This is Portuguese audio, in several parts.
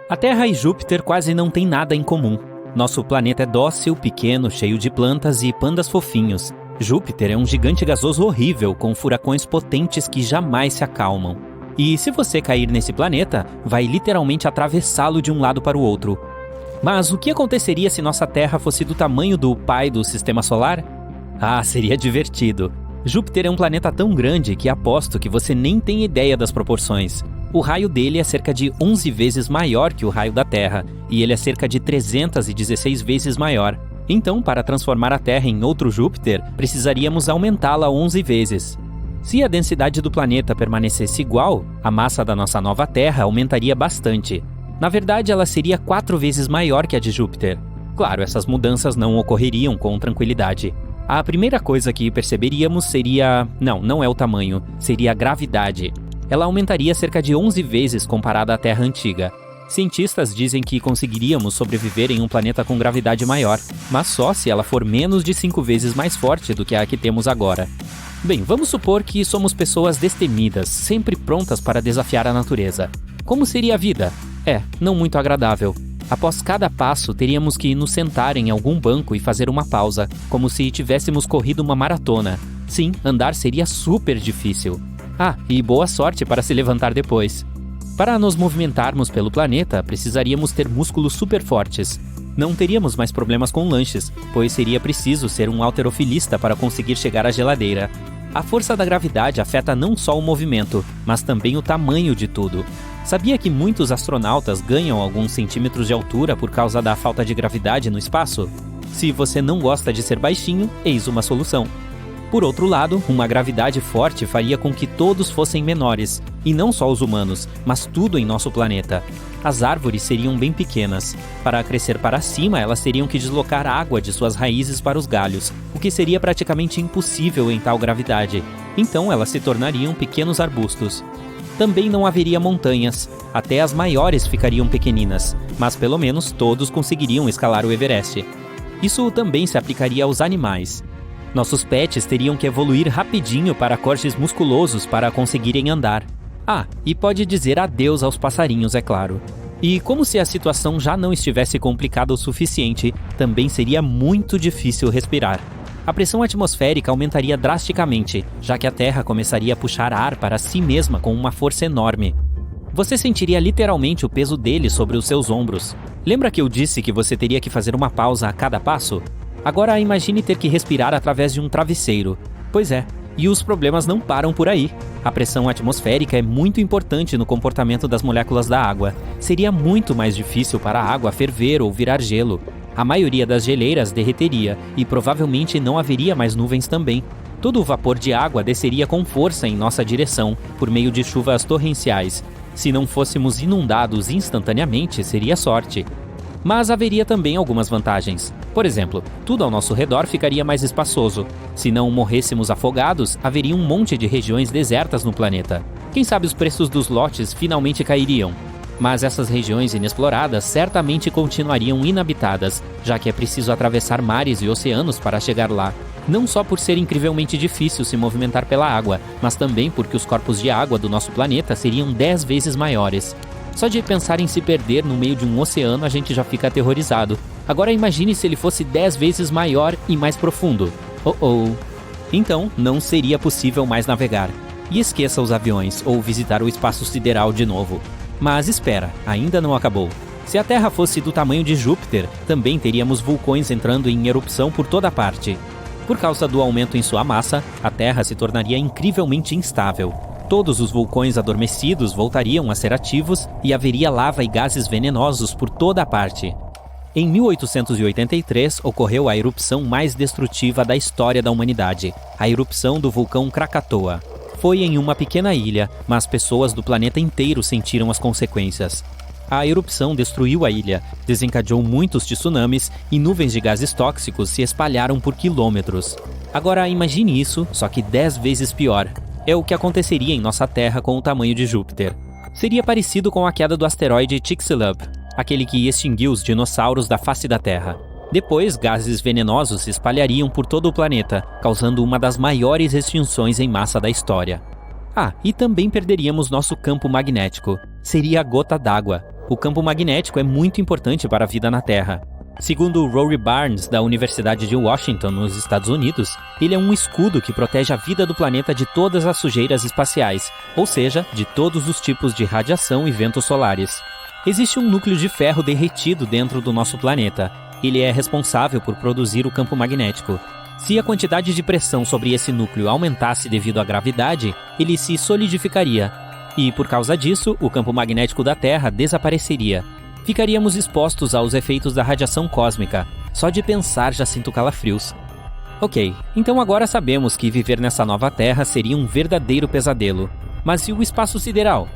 A Terra e Júpiter quase não têm nada em comum. Nosso planeta é dócil, pequeno, cheio de plantas e pandas fofinhos. Júpiter é um gigante gasoso horrível, com furacões potentes que jamais se acalmam. E se você cair nesse planeta, vai literalmente atravessá-lo de um lado para o outro. Mas o que aconteceria se nossa Terra fosse do tamanho do pai do Sistema Solar? Ah, seria divertido. Júpiter é um planeta tão grande que aposto que você nem tem ideia das proporções. O raio dele é cerca de 11 vezes maior que o raio da Terra, e ele é cerca de 316 vezes maior. Então, para transformar a Terra em outro Júpiter, precisaríamos aumentá-la 11 vezes. Se a densidade do planeta permanecesse igual, a massa da nossa nova Terra aumentaria bastante. Na verdade, ela seria 4 vezes maior que a de Júpiter. Claro, essas mudanças não ocorreriam com tranquilidade. A primeira coisa que perceberíamos seria... Não é o tamanho, seria a gravidade. Ela aumentaria cerca de 11 vezes comparada à Terra antiga. Cientistas dizem que conseguiríamos sobreviver em um planeta com gravidade maior, mas só se ela for menos de 5 vezes mais forte do que a que temos agora. Bem, vamos supor que somos pessoas destemidas, sempre prontas para desafiar a natureza. Como seria a vida? Não muito agradável. Após cada passo, teríamos que nos sentar em algum banco e fazer uma pausa, como se tivéssemos corrido uma maratona. Sim, andar seria super difícil. E boa sorte para se levantar depois. Para nos movimentarmos pelo planeta, precisaríamos ter músculos super fortes. Não teríamos mais problemas com lanches, pois seria preciso ser um halterofilista para conseguir chegar à geladeira. A força da gravidade afeta não só o movimento, mas também o tamanho de tudo. Sabia que muitos astronautas ganham alguns centímetros de altura por causa da falta de gravidade no espaço? Se você não gosta de ser baixinho, eis uma solução. Por outro lado, uma gravidade forte faria com que todos fossem menores, e não só os humanos, mas tudo em nosso planeta. As árvores seriam bem pequenas. Para crescer para cima, elas teriam que deslocar água de suas raízes para os galhos, o que seria praticamente impossível em tal gravidade. Então elas se tornariam pequenos arbustos. Também não haveria montanhas, até as maiores ficariam pequeninas, mas pelo menos todos conseguiriam escalar o Everest. Isso também se aplicaria aos animais. Nossos pets teriam que evoluir rapidinho para cortes musculosos para conseguirem andar. E pode dizer adeus aos passarinhos, é claro. E como se a situação já não estivesse complicada o suficiente, também seria muito difícil respirar. A pressão atmosférica aumentaria drasticamente, já que a Terra começaria a puxar ar para si mesma com uma força enorme. Você sentiria literalmente o peso dele sobre os seus ombros. Lembra que eu disse que você teria que fazer uma pausa a cada passo? Agora imagine ter que respirar através de um travesseiro. Pois é, e os problemas não param por aí. A pressão atmosférica é muito importante no comportamento das moléculas da água. Seria muito mais difícil para a água ferver ou virar gelo. A maioria das geleiras derreteria e provavelmente não haveria mais nuvens também. Todo o vapor de água desceria com força em nossa direção, por meio de chuvas torrenciais. Se não fôssemos inundados instantaneamente, seria sorte. Mas haveria também algumas vantagens. Por exemplo, tudo ao nosso redor ficaria mais espaçoso. Se não morrêssemos afogados, haveria um monte de regiões desertas no planeta. Quem sabe os preços dos lotes finalmente cairiam. Mas essas regiões inexploradas certamente continuariam inabitadas, já que é preciso atravessar mares e oceanos para chegar lá. Não só por ser incrivelmente difícil se movimentar pela água, mas também porque os corpos de água do nosso planeta seriam 10 vezes maiores. Só de pensar em se perder no meio de um oceano a gente já fica aterrorizado. Agora imagine se ele fosse 10 vezes maior e mais profundo. Então, não seria possível mais navegar. E esqueça os aviões ou visitar o espaço sideral de novo. Mas espera, ainda não acabou. Se a Terra fosse do tamanho de Júpiter, também teríamos vulcões entrando em erupção por toda parte. Por causa do aumento em sua massa, a Terra se tornaria incrivelmente instável. Todos os vulcões adormecidos voltariam a ser ativos e haveria lava e gases venenosos por toda a parte. Em 1883, ocorreu a erupção mais destrutiva da história da humanidade, a erupção do vulcão Krakatoa. Foi em uma pequena ilha, mas pessoas do planeta inteiro sentiram as consequências. A erupção destruiu a ilha, desencadeou muitos tsunamis e nuvens de gases tóxicos se espalharam por quilômetros. Agora imagine isso, só que 10 vezes pior. É o que aconteceria em nossa Terra com o tamanho de Júpiter. Seria parecido com a queda do asteroide Chicxulub, aquele que extinguiu os dinossauros da face da Terra. Depois, gases venenosos se espalhariam por todo o planeta, causando uma das maiores extinções em massa da história. E também perderíamos nosso campo magnético. Seria a gota d'água. o campo magnético é muito importante para a vida na Terra. Segundo Rory Barnes, da Universidade de Washington, nos Estados Unidos, ele é um escudo que protege a vida do planeta de todas as sujeiras espaciais, ou seja, de todos os tipos de radiação e ventos solares. Existe um núcleo de ferro derretido dentro do nosso planeta. Ele é responsável por produzir o campo magnético. Se a quantidade de pressão sobre esse núcleo aumentasse devido à gravidade, ele se solidificaria. E, por causa disso, o campo magnético da Terra desapareceria. Ficaríamos expostos aos efeitos da radiação cósmica. Só de pensar já sinto calafrios. Ok, então agora sabemos que viver nessa nova Terra seria um verdadeiro pesadelo. Mas e o espaço sideral?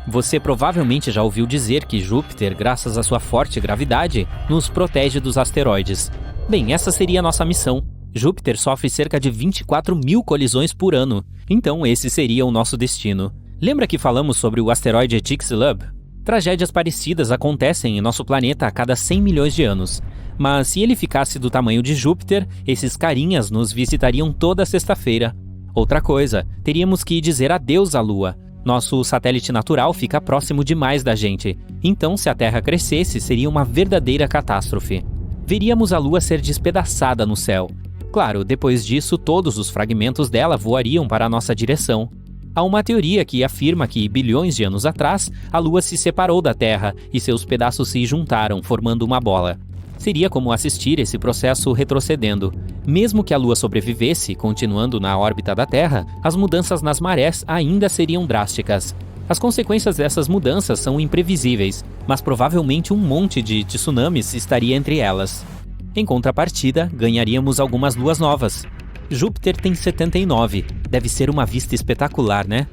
Você provavelmente já ouviu dizer que Júpiter, graças à sua forte gravidade, nos protege dos asteroides. Bem, essa seria a nossa missão. Júpiter sofre cerca de 24 mil colisões por ano, então esse seria o nosso destino. Lembra que falamos sobre o asteroide Chicxulub? Tragédias parecidas acontecem em nosso planeta a cada 100 milhões de anos. Mas se ele ficasse do tamanho de Júpiter, esses carinhas nos visitariam toda sexta-feira. Outra coisa, teríamos que dizer adeus à Lua. Nosso satélite natural fica próximo demais da gente. Então, se a Terra crescesse, seria uma verdadeira catástrofe. Veríamos a Lua ser despedaçada no céu. Claro, depois disso, todos os fragmentos dela voariam para a nossa direção. Há uma teoria que afirma que, bilhões de anos atrás, a Lua se separou da Terra e seus pedaços se juntaram, formando uma bola. Seria como assistir esse processo retrocedendo. Mesmo que a Lua sobrevivesse, continuando na órbita da Terra, as mudanças nas marés ainda seriam drásticas. As consequências dessas mudanças são imprevisíveis, mas provavelmente um monte de tsunamis estaria entre elas. Em contrapartida, ganharíamos algumas luas novas. Júpiter tem 79. Deve ser uma vista espetacular, né?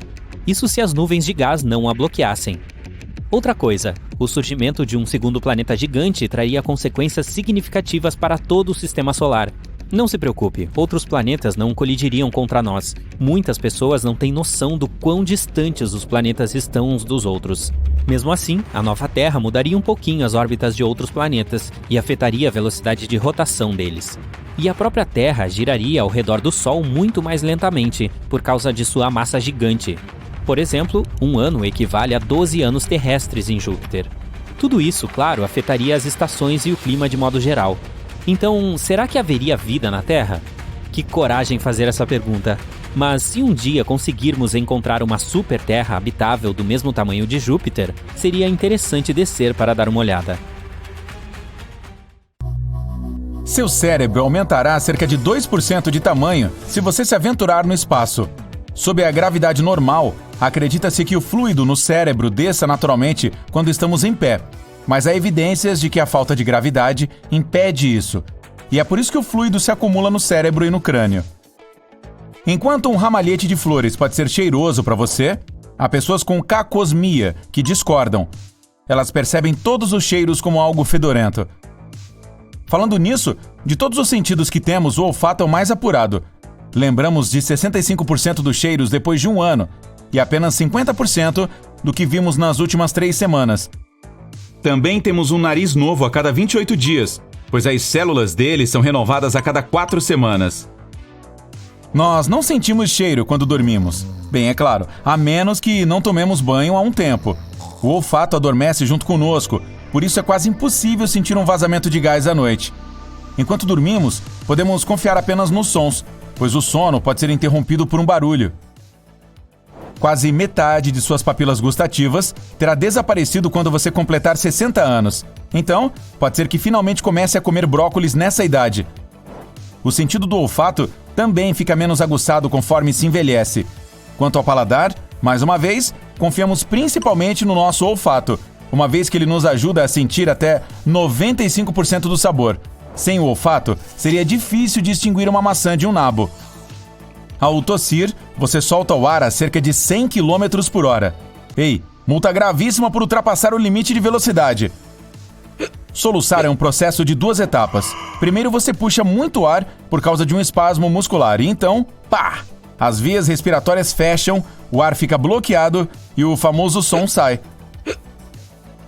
Isso se as nuvens de gás não a bloqueassem. Outra coisa, o surgimento de um segundo planeta gigante traria consequências significativas para todo o sistema solar. Não se preocupe, outros planetas não colidiriam contra nós. Muitas pessoas não têm noção do quão distantes os planetas estão uns dos outros. Mesmo assim, a nova Terra mudaria um pouquinho as órbitas de outros planetas e afetaria a velocidade de rotação deles. E a própria Terra giraria ao redor do Sol muito mais lentamente, por causa de sua massa gigante. Por exemplo, um ano equivale a 12 anos terrestres em Júpiter. Tudo isso, claro, afetaria as estações e o clima de modo geral. Então, será que haveria vida na Terra? Que coragem fazer essa pergunta. Mas se um dia conseguirmos encontrar uma super Terra habitável do mesmo tamanho de Júpiter, seria interessante descer para dar uma olhada. Seu cérebro aumentará cerca de 2% de tamanho se você se aventurar no espaço. Sob a gravidade normal, acredita-se que o fluido no cérebro desça naturalmente quando estamos em pé, mas há evidências de que a falta de gravidade impede isso, e é por isso que o fluido se acumula no cérebro e no crânio. Enquanto um ramalhete de flores pode ser cheiroso para você, há pessoas com cacosmia que discordam. Elas percebem todos os cheiros como algo fedorento. Falando nisso, de todos os sentidos que temos, o olfato é o mais apurado. Lembramos de 65% dos cheiros depois de um ano e apenas 50% do que vimos nas últimas 3 semanas. Também temos um nariz novo a cada 28 dias, pois as células dele são renovadas a cada 4 semanas. Nós não sentimos cheiro quando dormimos. Bem, é claro, a menos que não tomemos banho há um tempo. O olfato adormece junto conosco, por isso é quase impossível sentir um vazamento de gás à noite. Enquanto dormimos, podemos confiar apenas nos sons, pois o sono pode ser interrompido por um barulho. Quase metade de suas papilas gustativas terá desaparecido quando você completar 60 anos. Então, pode ser que finalmente comece a comer brócolis nessa idade. O sentido do olfato também fica menos aguçado conforme se envelhece. Quanto ao paladar, mais uma vez, confiamos principalmente no nosso olfato, uma vez que ele nos ajuda a sentir até 95% do sabor. Sem o olfato, seria difícil distinguir uma maçã de um nabo. Ao tossir, você solta o ar a cerca de 100 km por hora. Ei, multa gravíssima por ultrapassar o limite de velocidade. Soluçar é um processo de 2 etapas. Primeiro você puxa muito ar por causa de um espasmo muscular e então, pá! As vias respiratórias fecham, o ar fica bloqueado e o famoso som sai.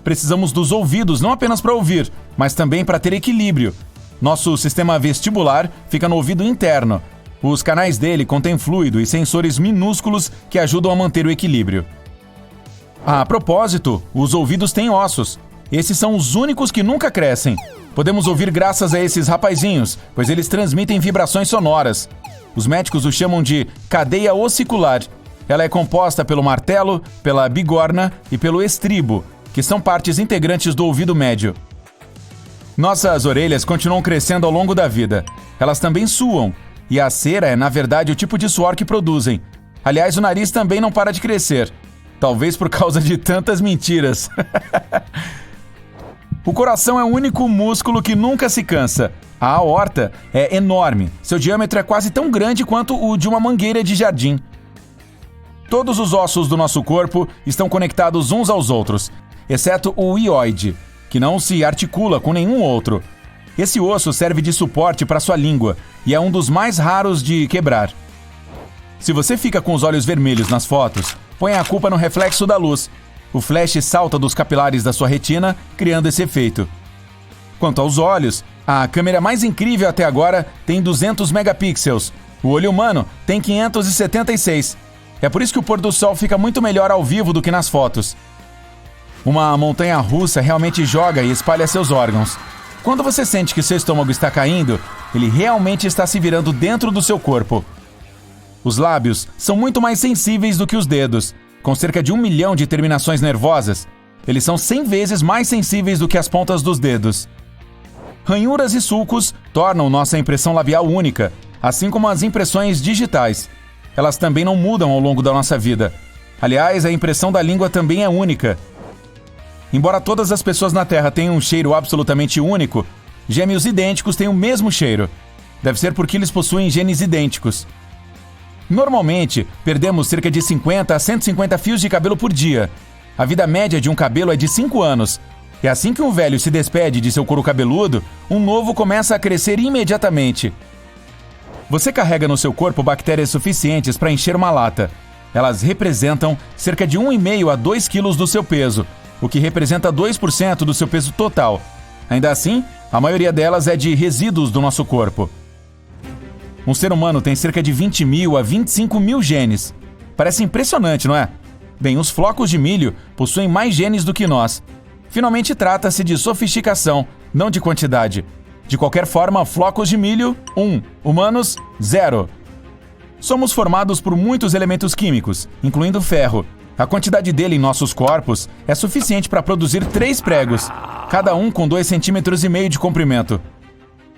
Precisamos dos ouvidos não apenas para ouvir, mas também para ter equilíbrio. Nosso sistema vestibular fica no ouvido interno. Os canais dele contêm fluido e sensores minúsculos que ajudam a manter o equilíbrio. A propósito, os ouvidos têm ossos. Esses são os únicos que nunca crescem. Podemos ouvir graças a esses rapazinhos, pois eles transmitem vibrações sonoras. Os médicos o chamam de cadeia ossicular. Ela é composta pelo martelo, pela bigorna e pelo estribo, que são partes integrantes do ouvido médio. Nossas orelhas continuam crescendo ao longo da vida. Elas também suam, e a cera é, na verdade, o tipo de suor que produzem. Aliás, o nariz também não para de crescer. Talvez por causa de tantas mentiras. O coração é o único músculo que nunca se cansa. A aorta é enorme. Seu diâmetro é quase tão grande quanto o de uma mangueira de jardim. Todos os ossos do nosso corpo estão conectados uns aos outros, exceto o hioide, que não se articula com nenhum outro. Esse osso serve de suporte para sua língua e é um dos mais raros de quebrar. Se você fica com os olhos vermelhos nas fotos, põe a culpa no reflexo da luz. O flash salta dos capilares da sua retina, criando esse efeito. Quanto aos olhos, a câmera mais incrível até agora tem 200 megapixels. O olho humano tem 576. É por isso que o pôr do sol fica muito melhor ao vivo do que nas fotos. Uma montanha-russa realmente joga e espalha seus órgãos. Quando você sente que seu estômago está caindo, ele realmente está se virando dentro do seu corpo. Os lábios são muito mais sensíveis do que os dedos. Com cerca de 1 milhão de terminações nervosas, eles são 100 vezes mais sensíveis do que as pontas dos dedos. Ranhuras e sulcos tornam nossa impressão labial única, assim como as impressões digitais. Elas também não mudam ao longo da nossa vida. Aliás, a impressão da língua também é única. Embora todas as pessoas na Terra tenham um cheiro absolutamente único, gêmeos idênticos têm o mesmo cheiro. Deve ser porque eles possuem genes idênticos. Normalmente, perdemos cerca de 50 a 150 fios de cabelo por dia. A vida média de um cabelo é de 5 anos. E assim que um velho se despede de seu couro cabeludo, um novo começa a crescer imediatamente. Você carrega no seu corpo bactérias suficientes para encher uma lata. Elas representam cerca de 1,5 a 2 quilos do seu peso, o que representa 2% do seu peso total. Ainda assim, a maioria delas é de resíduos do nosso corpo. Um ser humano tem cerca de 20 mil a 25 mil genes. Parece impressionante, não é? Bem, os flocos de milho possuem mais genes do que nós. Finalmente trata-se de sofisticação, não de quantidade. De qualquer forma, flocos de milho, 1. Humanos, 0. Somos formados por muitos elementos químicos, incluindo ferro. A quantidade dele em nossos corpos é suficiente para produzir 3 pregos, cada um com 2,5 centímetros de comprimento.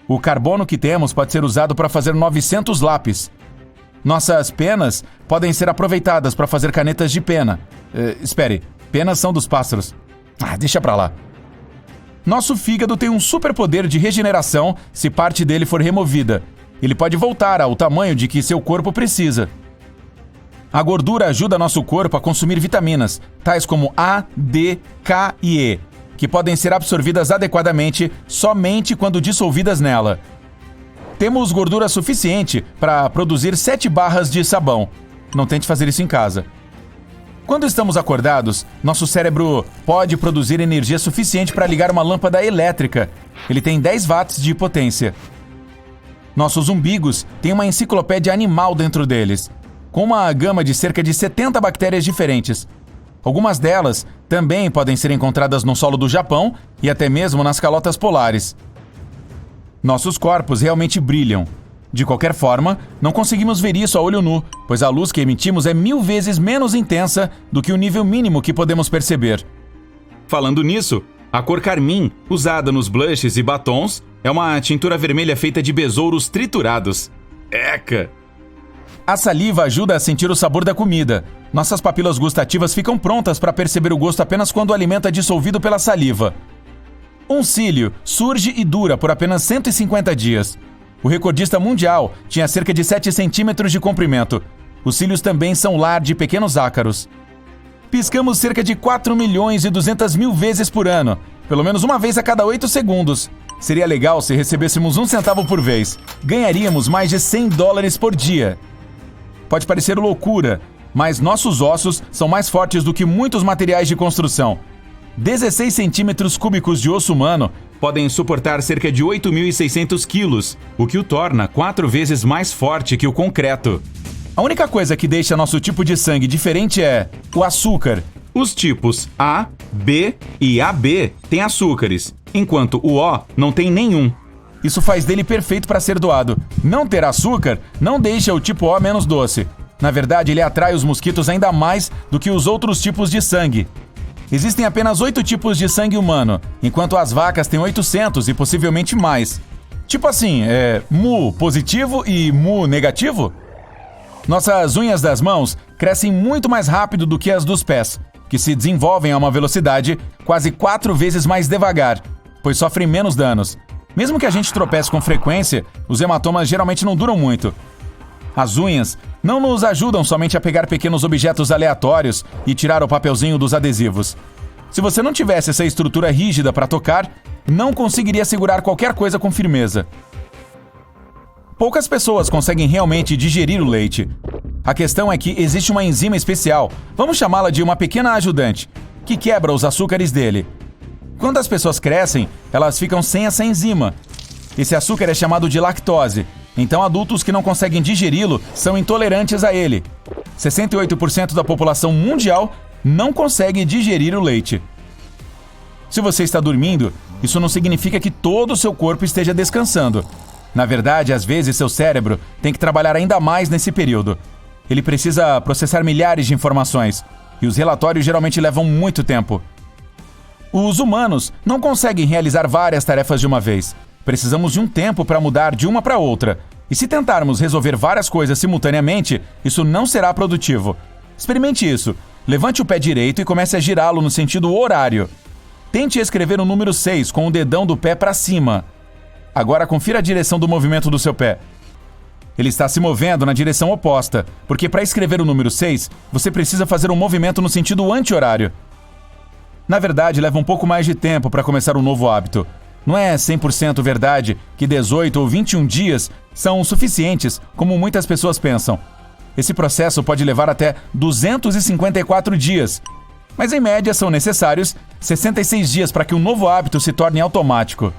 O carbono que temos pode ser usado para fazer 900 lápis. Nossas penas podem ser aproveitadas para fazer canetas de pena. Espere, penas são dos pássaros. Deixa pra lá. Nosso fígado tem um superpoder de regeneração se parte dele for removida. Ele pode voltar ao tamanho de que seu corpo precisa. A gordura ajuda nosso corpo a consumir vitaminas, tais como A, D, K e E, que podem ser absorvidas adequadamente somente quando dissolvidas nela. Temos gordura suficiente para produzir 7 barras de sabão. Não tente fazer isso em casa. Quando estamos acordados, nosso cérebro pode produzir energia suficiente para ligar uma lâmpada elétrica. Ele tem 10 watts de potência. Nossos umbigos têm uma enciclopédia animal dentro deles, com uma gama de cerca de 70 bactérias diferentes. Algumas delas também podem ser encontradas no solo do Japão e até mesmo nas calotas polares. Nossos corpos realmente brilham. De qualquer forma, não conseguimos ver isso a olho nu, pois a luz que emitimos é 1000 vezes menos intensa do que o nível mínimo que podemos perceber. Falando nisso, a cor carmim, usada nos blushes e batons, é uma tintura vermelha feita de besouros triturados. Eca! A saliva ajuda a sentir o sabor da comida. Nossas papilas gustativas ficam prontas para perceber o gosto apenas quando o alimento é dissolvido pela saliva. Um cílio surge e dura por apenas 150 dias. O recordista mundial tinha cerca de 7 centímetros de comprimento. Os cílios também são lar de pequenos ácaros. Piscamos cerca de 4.200.000 vezes por ano, pelo menos uma vez a cada 8 segundos. Seria legal se recebêssemos 1 centavo por vez. Ganharíamos mais de $100 por dia. Pode parecer loucura, mas nossos ossos são mais fortes do que muitos materiais de construção. 16 centímetros cúbicos de osso humano podem suportar cerca de 8.600 quilos, o que o torna 4 vezes mais forte que o concreto. A única coisa que deixa nosso tipo de sangue diferente é o açúcar. Os tipos A, B e AB têm açúcares, enquanto o O não tem nenhum. Isso faz dele perfeito para ser doado. Não ter açúcar não deixa o tipo O menos doce. Na verdade, ele atrai os mosquitos ainda mais do que os outros tipos de sangue. Existem apenas 8 tipos de sangue humano, enquanto as vacas têm 800 e possivelmente mais. Tipo assim, mu positivo e mu negativo? Nossas unhas das mãos crescem muito mais rápido do que as dos pés, que se desenvolvem a uma velocidade quase 4 vezes mais devagar, pois sofrem menos danos. Mesmo que a gente tropece com frequência, os hematomas geralmente não duram muito. As unhas não nos ajudam somente a pegar pequenos objetos aleatórios e tirar o papelzinho dos adesivos. Se você não tivesse essa estrutura rígida para tocar, não conseguiria segurar qualquer coisa com firmeza. Poucas pessoas conseguem realmente digerir o leite. A questão é que existe uma enzima especial, vamos chamá-la de uma pequena ajudante, que quebra os açúcares dele. Quando as pessoas crescem, elas ficam sem essa enzima. Esse açúcar é chamado de lactose, então adultos que não conseguem digeri-lo são intolerantes a ele. 68% da população mundial não consegue digerir o leite. Se você está dormindo, isso não significa que todo o seu corpo esteja descansando. Na verdade, às vezes seu cérebro tem que trabalhar ainda mais nesse período. Ele precisa processar milhares de informações, e os relatórios geralmente levam muito tempo. Os humanos não conseguem realizar várias tarefas de uma vez. Precisamos de um tempo para mudar de uma para outra. E se tentarmos resolver várias coisas simultaneamente, isso não será produtivo. Experimente isso. Levante o pé direito e comece a girá-lo no sentido horário. Tente escrever o número 6 com o dedão do pé para cima. Agora confira a direção do movimento do seu pé. Ele está se movendo na direção oposta, porque para escrever o número 6, você precisa fazer um movimento no sentido anti-horário. Na verdade, leva um pouco mais de tempo para começar um novo hábito. Não é 100% verdade que 18 ou 21 dias são suficientes, como muitas pessoas pensam. Esse processo pode levar até 254 dias. Mas em média são necessários 66 dias para que um novo hábito se torne automático.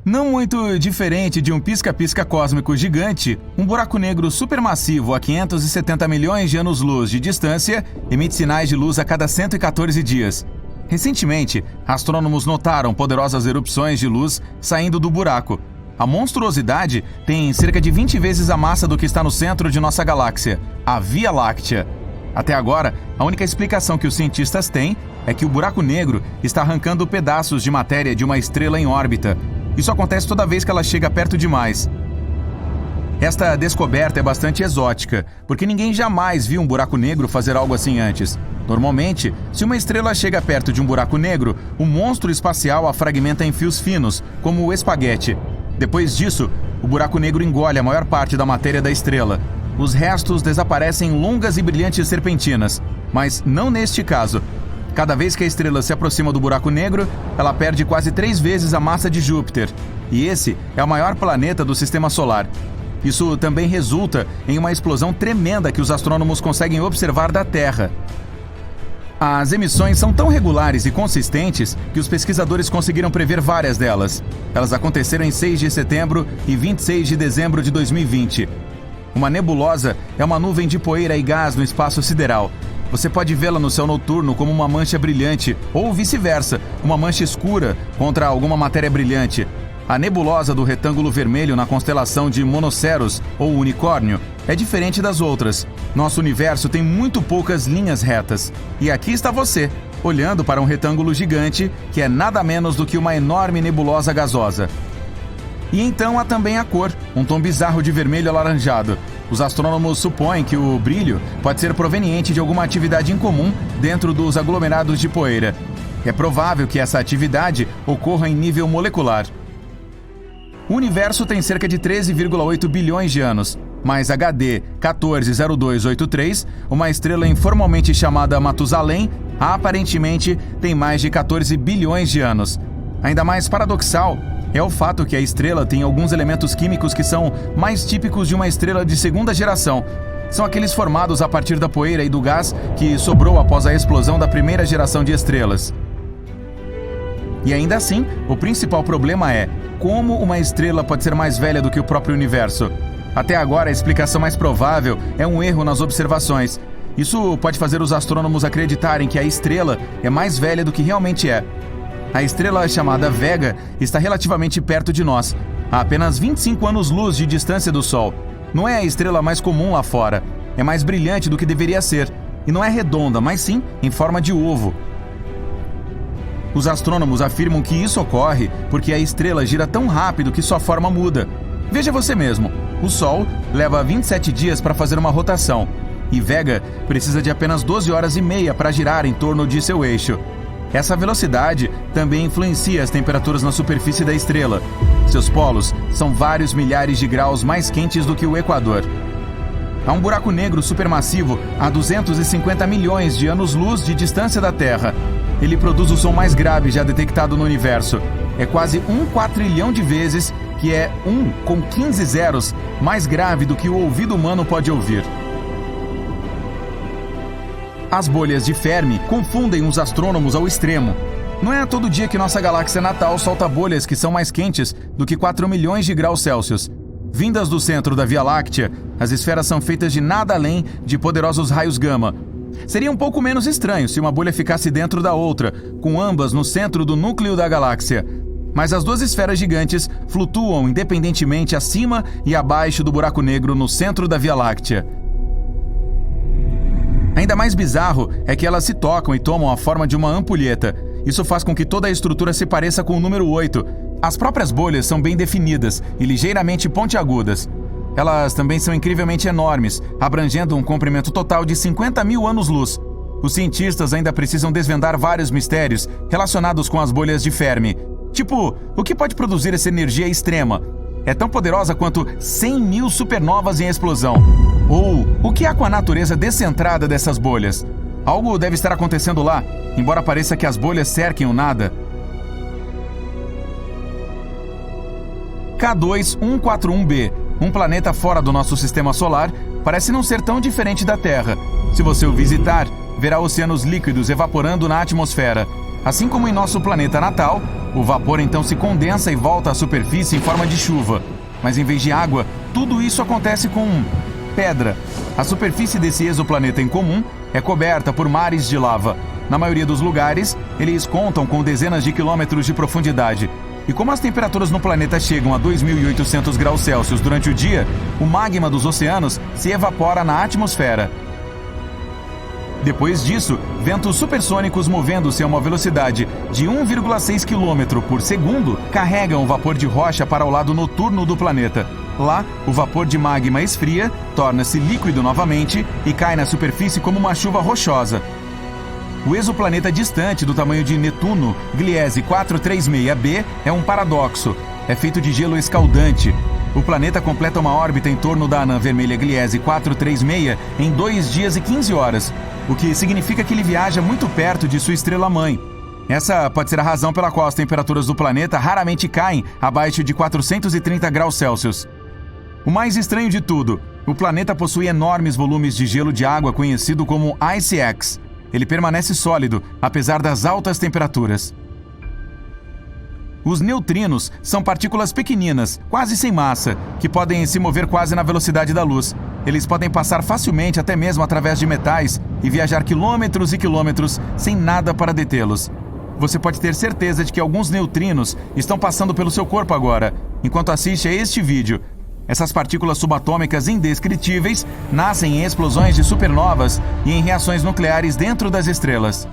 Não muito diferente de um pisca-pisca cósmico gigante, um buraco negro supermassivo a 570 milhões de anos-luz de distância emite sinais de luz a cada 114 dias. Recentemente, astrônomos notaram poderosas erupções de luz saindo do buraco. A monstruosidade tem cerca de 20 vezes a massa do que está no centro de nossa galáxia, a Via Láctea. Até agora, a única explicação que os cientistas têm é que o buraco negro está arrancando pedaços de matéria de uma estrela em órbita. Isso acontece toda vez que ela chega perto demais. Esta descoberta é bastante exótica, porque ninguém jamais viu um buraco negro fazer algo assim antes. Normalmente, se uma estrela chega perto de um buraco negro, o monstro espacial a fragmenta em fios finos, como o espaguete. Depois disso, o buraco negro engole a maior parte da matéria da estrela. Os restos desaparecem em longas e brilhantes serpentinas, mas não neste caso. Cada vez que a estrela se aproxima do buraco negro, ela perde quase 3 vezes a massa de Júpiter. E esse é o maior planeta do Sistema Solar. Isso também resulta em uma explosão tremenda que os astrônomos conseguem observar da Terra. As emissões são tão regulares e consistentes que os pesquisadores conseguiram prever várias delas. Elas aconteceram em 6 de setembro e 26 de dezembro de 2020. Uma nebulosa é uma nuvem de poeira e gás no espaço sideral. Você pode vê-la no céu noturno como uma mancha brilhante, ou vice-versa, uma mancha escura contra alguma matéria brilhante. A nebulosa do retângulo vermelho na constelação de Monoceros, ou Unicórnio, é diferente das outras. Nosso universo tem muito poucas linhas retas. E aqui está você, olhando para um retângulo gigante que é nada menos do que uma enorme nebulosa gasosa. E então há também a cor, um tom bizarro de vermelho alaranjado. Os astrônomos supõem que o brilho pode ser proveniente de alguma atividade incomum dentro dos aglomerados de poeira. É provável que essa atividade ocorra em nível molecular. O universo tem cerca de 13,8 bilhões de anos, mas HD 140283, uma estrela informalmente chamada Matusalém, aparentemente tem mais de 14 bilhões de anos. Ainda mais paradoxal é o fato que a estrela tem alguns elementos químicos que são mais típicos de uma estrela de segunda geração. São aqueles formados a partir da poeira e do gás que sobrou após a explosão da primeira geração de estrelas. E ainda assim, o principal problema é como uma estrela pode ser mais velha do que o próprio universo. Até agora, a explicação mais provável é um erro nas observações. Isso pode fazer os astrônomos acreditarem que a estrela é mais velha do que realmente é. A estrela chamada Vega está relativamente perto de nós, a apenas 25 anos-luz de distância do Sol. Não é a estrela mais comum lá fora, é mais brilhante do que deveria ser, e não é redonda, mas sim em forma de ovo. Os astrônomos afirmam que isso ocorre porque a estrela gira tão rápido que sua forma muda. Veja você mesmo, o Sol leva 27 dias para fazer uma rotação, e Vega precisa de apenas 12 horas e meia para girar em torno de seu eixo. Essa velocidade também influencia as temperaturas na superfície da estrela. Seus polos são vários milhares de graus mais quentes do que o Equador. Há um buraco negro supermassivo a 250 milhões de anos-luz de distância da Terra. Ele produz o som mais grave já detectado no universo. É quase 1 quatrilhão de vezes, que é 1 com 15 zeros, mais grave do que o ouvido humano pode ouvir. As bolhas de Fermi confundem os astrônomos ao extremo. Não é todo dia que nossa galáxia natal solta bolhas que são mais quentes do que 4 milhões de graus Celsius. Vindas do centro da Via Láctea, as esferas são feitas de nada além de poderosos raios gama. Seria um pouco menos estranho se uma bolha ficasse dentro da outra, com ambas no centro do núcleo da galáxia. Mas as duas esferas gigantes flutuam independentemente acima e abaixo do buraco negro no centro da Via Láctea. Ainda mais bizarro é que elas se tocam e tomam a forma de uma ampulheta. Isso faz com que toda a estrutura se pareça com o número 8. As próprias bolhas são bem definidas e ligeiramente pontiagudas. Elas também são incrivelmente enormes, abrangendo um comprimento total de 50 mil anos-luz. Os cientistas ainda precisam desvendar vários mistérios relacionados com as bolhas de Fermi. Tipo, o que pode produzir essa energia extrema? É tão poderosa quanto 100 mil supernovas em explosão. Ou, o que há com a natureza descentrada dessas bolhas? Algo deve estar acontecendo lá, embora pareça que as bolhas cerquem o nada. K2141b, um planeta fora do nosso sistema solar, parece não ser tão diferente da Terra. Se você o visitar, verá oceanos líquidos evaporando na atmosfera. Assim como em nosso planeta natal, o vapor então se condensa e volta à superfície em forma de chuva. Mas em vez de água, tudo isso acontece com pedra. A superfície desse exoplaneta em comum é coberta por mares de lava. Na maioria dos lugares, eles contam com dezenas de quilômetros de profundidade. E como as temperaturas no planeta chegam a 2.800 graus Celsius durante o dia, o magma dos oceanos se evapora na atmosfera. Depois disso, ventos supersônicos movendo-se a uma velocidade de 1,6 km por segundo carregam o vapor de rocha para o lado noturno do planeta. Lá, o vapor de magma esfria, torna-se líquido novamente e cai na superfície como uma chuva rochosa. O exoplaneta distante do tamanho de Netuno, Gliese 436b, é um paradoxo. É feito de gelo escaldante. O planeta completa uma órbita em torno da anã vermelha Gliese 436 em 2 dias e 15 horas, o que significa que ele viaja muito perto de sua estrela-mãe. Essa pode ser a razão pela qual as temperaturas do planeta raramente caem abaixo de 430 graus Celsius. O mais estranho de tudo, o planeta possui enormes volumes de gelo de água conhecido como ICX. Ele permanece sólido, apesar das altas temperaturas. Os neutrinos são partículas pequeninas, quase sem massa, que podem se mover quase na velocidade da luz. Eles podem passar facilmente até mesmo através de metais e viajar quilômetros e quilômetros sem nada para detê-los. Você pode ter certeza de que alguns neutrinos estão passando pelo seu corpo agora, enquanto assiste a este vídeo. Essas partículas subatômicas indescritíveis nascem em explosões de supernovas e em reações nucleares dentro das estrelas.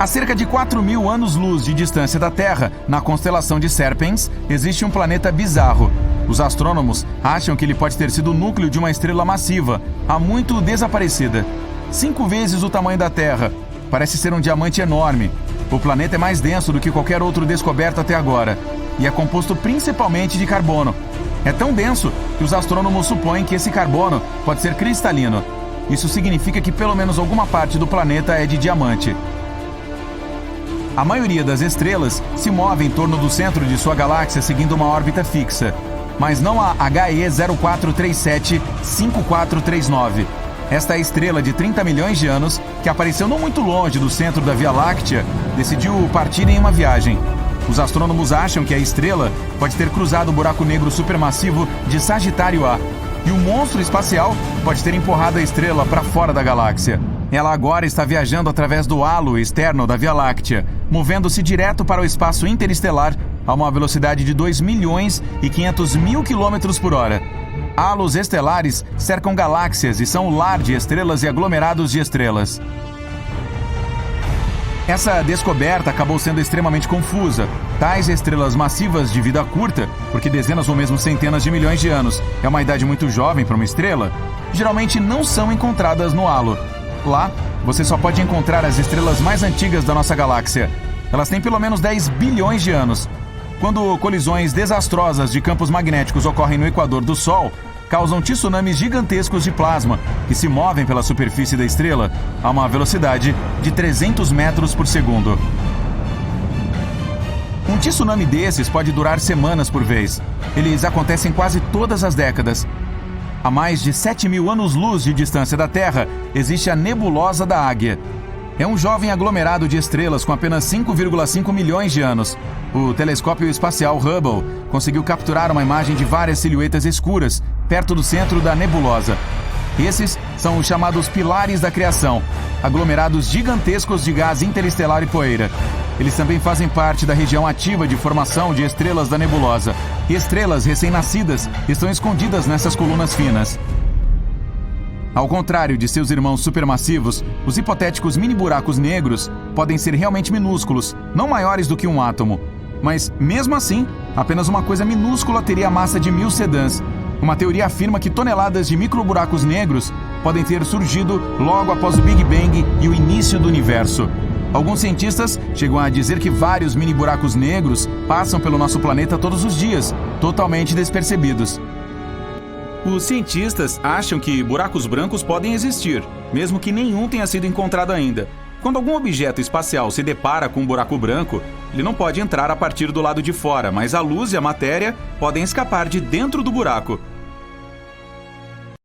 A cerca de 4.000 anos-luz de distância da Terra, na constelação de Serpens, existe um planeta bizarro. Os astrônomos acham que ele pode ter sido o núcleo de uma estrela massiva, há muito desaparecida. 5 vezes o tamanho da Terra. Parece ser um diamante enorme. O planeta é mais denso do que qualquer outro descoberto até agora, e é composto principalmente de carbono. É tão denso que os astrônomos supõem que esse carbono pode ser cristalino. Isso significa que pelo menos alguma parte do planeta é de diamante. A maioria das estrelas se move em torno do centro de sua galáxia seguindo uma órbita fixa, mas não a HE 04375439. Esta estrela de 30 milhões de anos, que apareceu não muito longe do centro da Via Láctea, decidiu partir em uma viagem. Os astrônomos acham que a estrela pode ter cruzado o buraco negro supermassivo de Sagitário A. E o monstro espacial pode ter empurrado a estrela para fora da galáxia. Ela agora está viajando através do halo externo da Via Láctea, movendo-se direto para o espaço interestelar a uma velocidade de 2.500.000 km por hora. Halos estelares cercam galáxias e são o lar de estrelas e aglomerados de estrelas. Essa descoberta acabou sendo extremamente confusa. Tais estrelas massivas de vida curta, porque dezenas ou mesmo centenas de milhões de anos é uma idade muito jovem para uma estrela, geralmente não são encontradas no halo. Lá, você só pode encontrar as estrelas mais antigas da nossa galáxia. Elas têm pelo menos 10 bilhões de anos. Quando colisões desastrosas de campos magnéticos ocorrem no equador do Sol, causam tsunamis gigantescos de plasma que se movem pela superfície da estrela a uma velocidade de 300 metros por segundo. Um tsunami desses pode durar semanas por vez. Eles acontecem quase todas as décadas. A mais de 7.000 anos-luz de distância da Terra, existe a Nebulosa da Águia. É um jovem aglomerado de estrelas com apenas 5,5 milhões de anos. O telescópio espacial Hubble conseguiu capturar uma imagem de várias silhuetas escuras perto do centro da nebulosa. Esses são os chamados pilares da criação, aglomerados gigantescos de gás interestelar e poeira. Eles também fazem parte da região ativa de formação de estrelas da nebulosa. E estrelas recém-nascidas estão escondidas nessas colunas finas. Ao contrário de seus irmãos supermassivos, os hipotéticos mini-buracos negros podem ser realmente minúsculos, não maiores do que um átomo. Mas, mesmo assim, apenas uma coisa minúscula teria a massa de 1000 sedãs. Uma teoria afirma que toneladas de microburacos negros podem ter surgido logo após o Big Bang e o início do universo. Alguns cientistas chegam a dizer que vários mini-buracos negros passam pelo nosso planeta todos os dias, totalmente despercebidos. Os cientistas acham que buracos brancos podem existir, mesmo que nenhum tenha sido encontrado ainda. Quando algum objeto espacial se depara com um buraco branco, ele não pode entrar a partir do lado de fora, mas a luz e a matéria podem escapar de dentro do buraco.